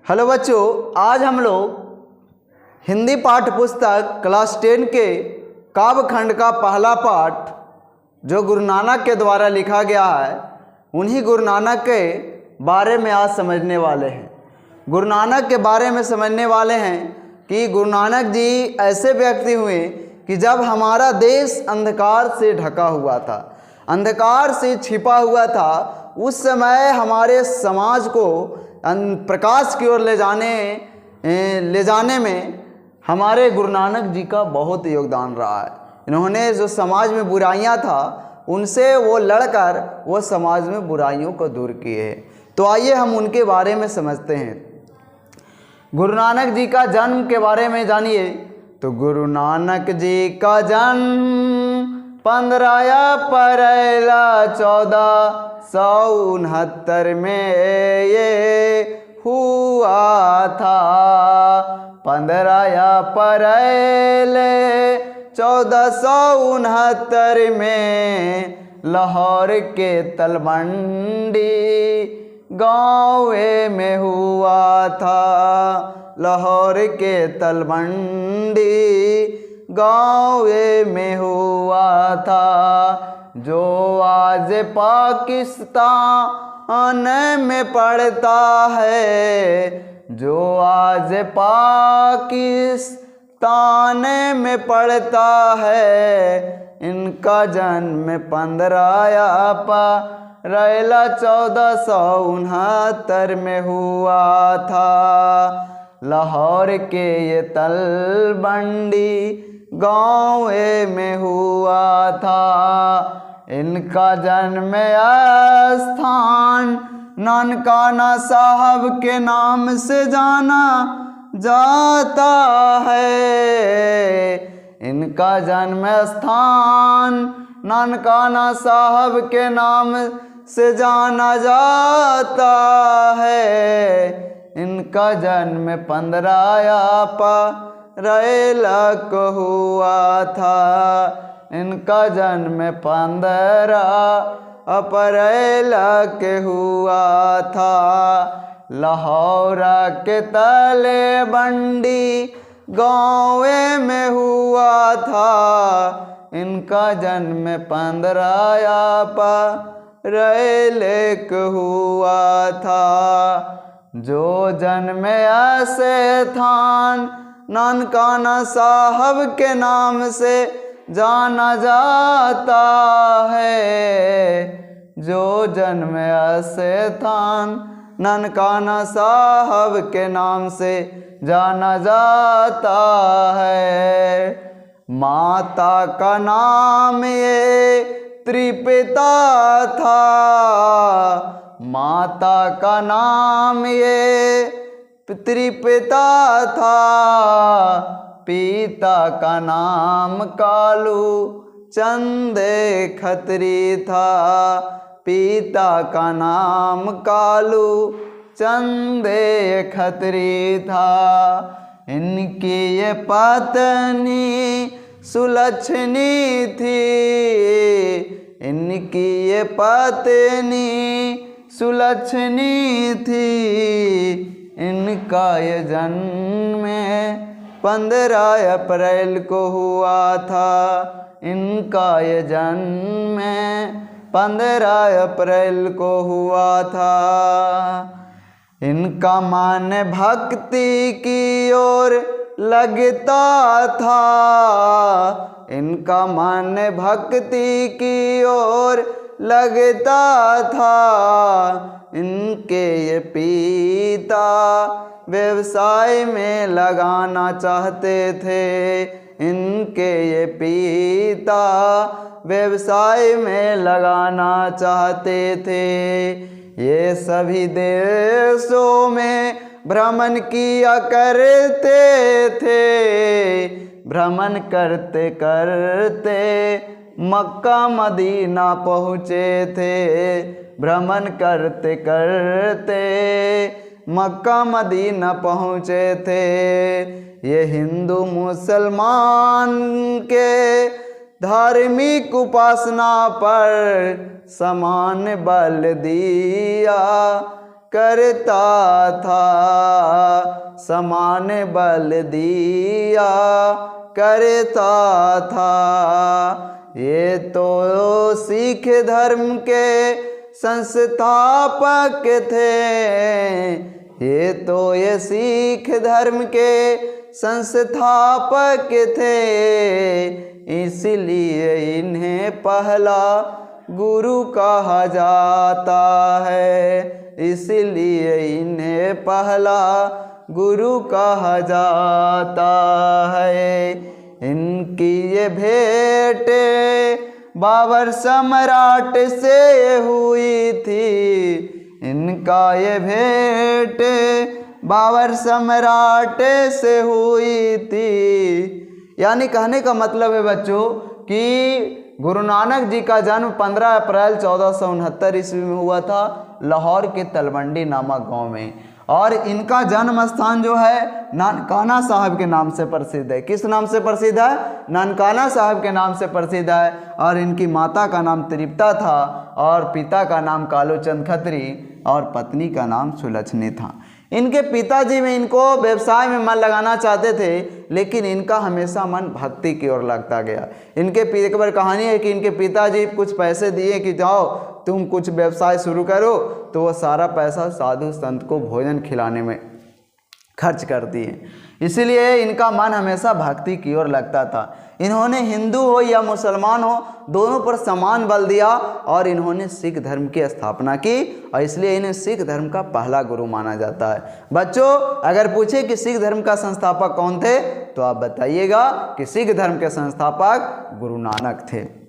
Hello बच्चों, आज हम लोग हिंदी पाठ्य पुस्तक क्लास 10 के काव्य खंड का पहला पाठ जो गुरु नानक के द्वारा लिखा गया है, उन्हीं गुरु नानक के बारे में आज समझने वाले हैं। गुरु नानक के बारे में समझने वाले हैं कि गुरु नानक जी ऐसे व्यक्ति हुए कि जब हमारा देश अंधकार से ढका हुआ था, अंधकार से छिपा हुआ था, उस समय हमारे समाज को प्रकाश की ओर ले जाने में हमारे गुरु नानक जी का बहुत योगदान रहा है। इन्होंने जो समाज में बुराइयां था उनसे वो लड़कर वो समाज में बुराइयों को दूर किए हैं। तो आइए हम उनके बारे में समझते हैं। गुरु नानक जी का जन्म के बारे में जानिए। तो गुरु नानक जी का जन्म 15 अप्रैल 1469 में ये हुआ था। 15 अप्रैल 1469 में लाहौर के तलवंडी गाँव में हुआ था। लाहौर के तलवंडी गाँव में हुआ था, जो आज पाकिस्तान में पड़ता है, जो आज पाकिस्तान में पड़ता है। इनका जन्म 15 अप्रैल 1469 में हुआ था। लाहौर के ये तलवंडी गाँव में हुआ था। इनका जन्म स्थान ननकाना साहब के नाम से जाना जाता है। इनका जन्म स्थान ननकाना साहब के नाम से जाना जाता है। इनका जन्म 15 अप्रैल को हुआ था। इनका जन्म 15 अप्रैल के हुआ था। लाहौर के तलवंडी गाँव में हुआ था। इनका जन्म 15 अप्रैल को हुआ था। जो जन्म ऐसे थान ननकाना साहब के नाम से जाना जाता है। जो जन्म ऐसे थान ननकाना साहब के नाम से जाना जाता है। माता का नाम ये त्रिपिता था। माता का नाम ये त्रिपिता था। पिता का नाम कालू चंद खत्री था। पिता का नाम कालू चंद खत्री था। इनकी ये पत्नी सुलक्षणी थी। इनकी ये पत्नी सुलक्षणी थी। इनका ये जन्म 15 अप्रैल को हुआ था। इनका ये जन्म 15 अप्रैल को हुआ था। इनका मन भक्ति की ओर लगता था। इनका मन भक्ति की ओर लगता था। इनके ये पिता व्यवसाय में लगाना चाहते थे। इनके ये पिता व्यवसाय में लगाना चाहते थे। ये सभी देशों में भ्रमण किया करते थे। भ्रमण करते करते मक्का मदीना पहुँचे थे। भ्रमण करते करते मक्का मदीना पहुँचे थे। ये हिंदू मुसलमान के धार्मिक उपासना पर समान बल दिया। करता था, समान बल दिया करता था। ये तो सिख धर्म के संस्थापक थे, ये सिख धर्म के संस्थापक थे, इसलिए इन्हें पहला गुरु कहा जाता है, इसलिए इन्हें पहला गुरु कहा जाता है। इनकी ये भेंट बाबर सम्राट से हुई थी, इनका ये भेंट बाबर सम्राट से हुई थी। यानी कहने का मतलब है बच्चों कि गुरु नानक जी का जन्म 15 अप्रैल 1469 ईस्वी में हुआ था लाहौर के तलवंडी नामक गांव में, और इनका जन्म स्थान जो है नानकाना साहब के नाम से प्रसिद्ध है। किस नाम से प्रसिद्ध है? नानकाना साहब के नाम से प्रसिद्ध है। और इनकी माता का नाम तृप्ता था और पिता का नाम कालूचंद खत्री और पत्नी का नाम सुलक्षणी था। इनके पिताजी में इनको व्यवसाय में मन लगाना चाहते थे, लेकिन इनका हमेशा मन भक्ति की ओर लगता गया। इनके एक बार कहानी है कि इनके पिताजी कुछ पैसे दिए कि जाओ तुम कुछ व्यवसाय शुरू करो, तो वो सारा पैसा साधु संत को भोजन खिलाने में खर्च कर दिए। इसलिए इनका मन हमेशा भक्ति की ओर लगता था। इन्होंने हिंदू हो या मुसलमान हो दोनों पर समान बल दिया और इन्होंने सिख धर्म की स्थापना की, और इसलिए इन्हें सिख धर्म का पहला गुरु माना जाता है। बच्चों अगर पूछे कि सिख धर्म का संस्थापक कौन थे तो आप बताइएगा कि सिख धर्म के संस्थापक गुरु नानक थे।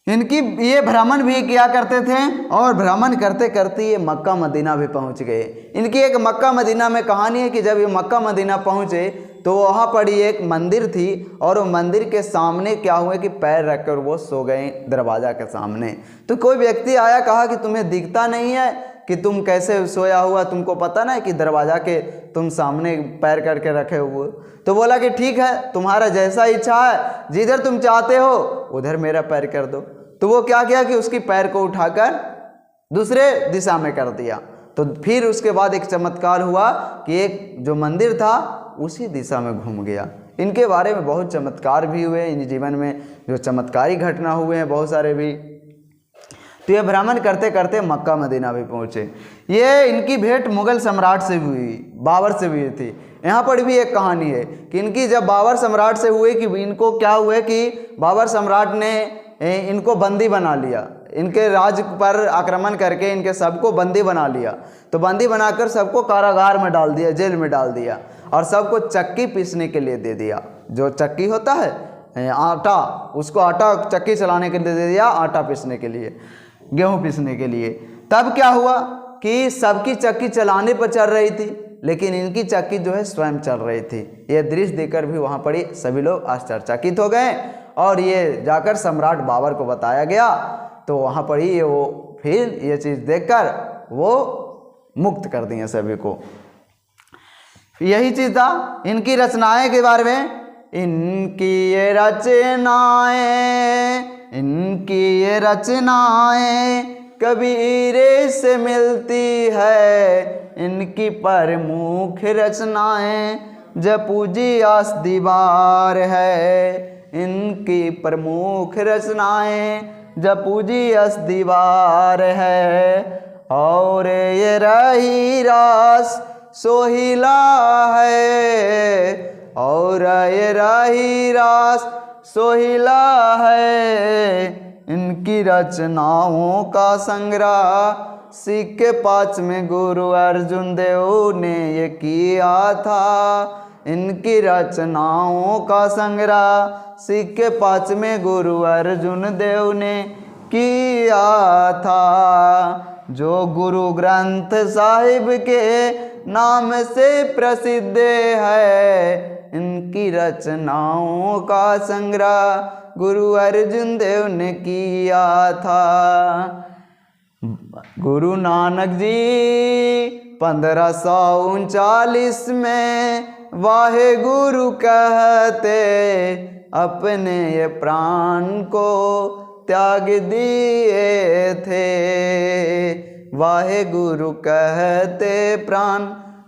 इनकी ये भ्रमण भी किया करते थे और भ्रमण करते करते ये मक्का मदीना भी पहुंच गए। इनकी एक मक्का मदीना में कहानी है कि जब ये मक्का मदीना पहुंचे तो वहाँ पर ही एक मंदिर थी, और वो मंदिर के सामने क्या हुआ कि पैर रखकर वो सो गए दरवाज़ा के सामने। तो कोई व्यक्ति आया, कहा कि तुम्हें दिखता नहीं है कि तुम कैसे सोया हुआ, तुमको पता ना है कि दरवाज़ा के तुम सामने पैर करके रखे हुए। तो बोला कि ठीक है, तुम्हारा जैसा इच्छा है, जिधर तुम चाहते हो उधर मेरा पैर कर दो। तो वो क्या किया कि उसकी पैर को उठाकर दूसरे दिशा में कर दिया। तो फिर उसके बाद एक चमत्कार हुआ कि एक जो मंदिर था उसी दिशा में घूम गया। इनके बारे में बहुत चमत्कार भी हुए, इन जीवन में जो चमत्कारी घटना हुए हैं बहुत सारे भी। तो ये भ्रमण करते करते मक्का मदीना भी पहुँचे। ये इनकी भेंट मुगल सम्राट से हुई, बाबर से हुई थी। यहाँ पर भी एक कहानी है कि इनकी जब बाबर सम्राट से हुई कि इनको क्या हुआ कि बाबर सम्राट ने इनको बंदी बना लिया, इनके राज्य पर आक्रमण करके इनके सबको बंदी बना लिया। तो बंदी बनाकर सबको कारागार में डाल दिया, जेल में डाल दिया, और सबको चक्की पीसने के लिए दे दिया। जो चक्की होता है आटा, उसको आटा चक्की चलाने के लिए दे दिया, आटा पीसने के लिए, गेहूँ पीसने के लिए। तब क्या हुआ कि सबकी चक्की चलाने पर चल रही थी, लेकिन इनकी चक्की जो है स्वयं चल रही थी। ये दृश्य देखकर भी वहाँ पर सभी लोग आश्चर्यचकित हो गए, और ये जाकर सम्राट बाबर को बताया गया। तो वहाँ पर ही वो फिर ये चीज़ देखकर वो मुक्त कर दिए सभी को। यही चीज़ था इनकी रचनाएं के बारे में। इनकी ये रचनाएं कबीरे से मिलती है, इनकी प्रमुख रचनाएं जपू जी आस दीवार है, इनकी प्रमुख रचनाएं जपू जी आस दीवार है। और ये रही रास सोहिला है, और ये रही रास सोहिला है, इनकी रचनाओं का संग्रह सिख के 5वें गुरु अर्जुन देव ने ये किया था। इनकी रचनाओं का संग्रह सिख के 5वें गुरु अर्जुन देव ने किया था, जो गुरु ग्रंथ साहिब के नाम से प्रसिद्ध है। इनकी रचनाओं का संग्रह गुरु अर्जुन देव ने किया था। गुरु नानक जी 1539 में वाहे गुरु कहते, अपने ये प्राण को त्याग दिए थे। वाहे गुरु कहते प्राण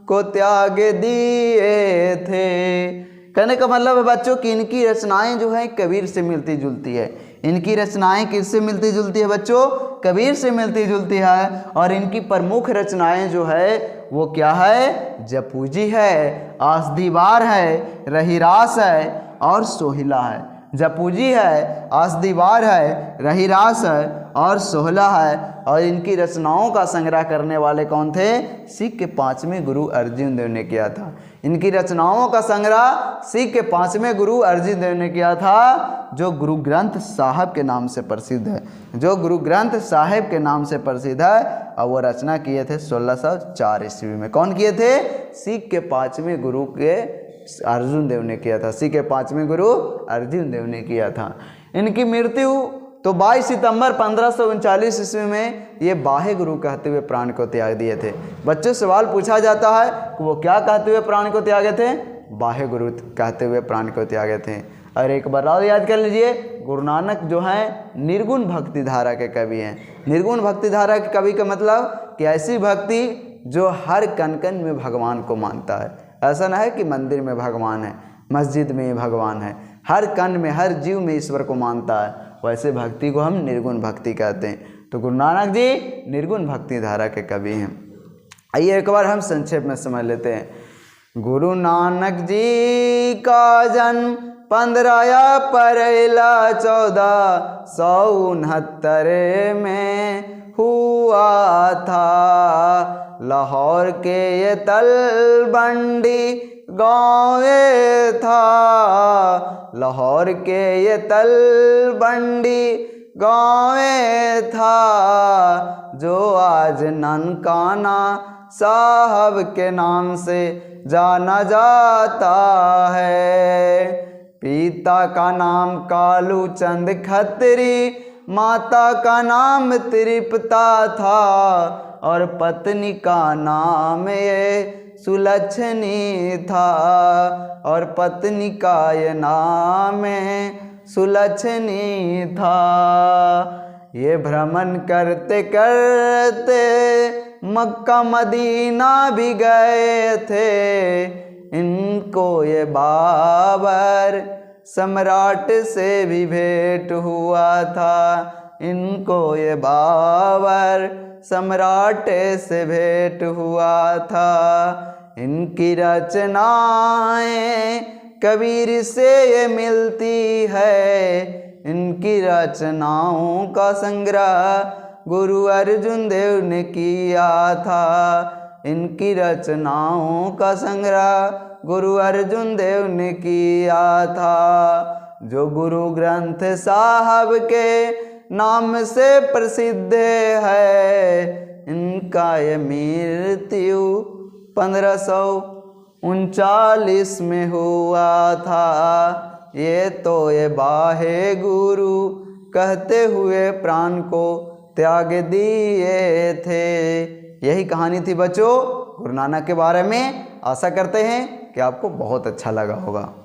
को त्याग दिए थे। कहने का मतलब है बच्चों कि इनकी रचनाएं जो है कबीर से मिलती जुलती है। इनकी रचनाएं किससे मिलती जुलती है बच्चों? कबीर से मिलती जुलती है। और इनकी प्रमुख रचनाएं जो है वो क्या है? जपूजी है, आस दीवार है, रहीरास है और सोहिला है। जपूजी है, आस दीवार है, रहीरास है और सोहला है। और इनकी रचनाओं का संग्रह करने वाले कौन थे? सिख के 5वें गुरु अर्जुन देव ने किया था। इनकी रचनाओं का संग्रह सिख के 5वें गुरु अर्जुन देव ने किया था, जो गुरु ग्रंथ साहब के नाम से प्रसिद्ध है। जो गुरु ग्रंथ साहिब के नाम से प्रसिद्ध है। और वो रचना किए थे 1604 ईस्वी में। कौन किए थे? सिख के 5वें गुरु के अर्जुन देव ने किया था। सिख के 5वें गुरु अर्जुन देव ने किया था। इनकी मृत्यु तो 22 सितंबर 1539 ईस्वी में ये बाहे गुरु कहते हुए प्राण को त्याग दिए थे। बच्चों सवाल पूछा जाता है कि वो क्या कहते हुए प्राण को त्यागे थे? बाहे गुरु कहते हुए प्राण को त्यागे थे। और एक बार और याद कर लीजिए, गुरु नानक जो हैं निर्गुण भक्ति धारा के कवि हैं। निर्गुण भक्ति धारा के कवि का मतलब कि ऐसी भक्ति जो हर कण कण में भगवान को मानता है। ऐसा ना है कि मंदिर में भगवान है, मस्जिद में भगवान है, हर कण में हर जीव में ईश्वर को मानता है। वैसे भक्ति को हम निर्गुण भक्ति कहते हैं। तो गुरु नानक जी निर्गुण भक्ति धारा के कवि हैं। आइए एक बार हम संक्षेप में समझ लेते हैं। गुरु नानक जी का जन्म 15 अप्रैल 1469 में हुआ था। लाहौर के ये तलबंडी गाँव था। लाहौर के ये तलबंडी गाँव था, जो आज ननकाना साहब के नाम से जाना जाता है। पिता का नाम कालू चंद खत्री, माता का नाम तृप्ता था और पत्नी का नाम ये सुलक्षणी था। और पत्नी का ये नाम सुलक्षणी था। ये भ्रमण करते करते मक्का मदीना भी गए थे। इनको ये बाबर सम्राट से भी भेंट हुआ था। इनको ये बाबर सम्राट से भेंट हुआ था। इनकी रचनाएं कबीर से ये मिलती है। इनकी रचनाओं का संग्रह गुरु अर्जुन देव ने किया था। इनकी रचनाओं का संग्रह गुरु अर्जुन देव ने किया था। जो गुरु ग्रंथ साहब के नाम से प्रसिद्ध है। इनका ये मृत्यु 1539 में हुआ था। ये तो ये बाहे गुरु कहते हुए प्राण को त्याग दिए थे। यही कहानी थी बच्चों गुरु नानक के बारे में। आशा करते हैं कि आपको बहुत अच्छा लगा होगा।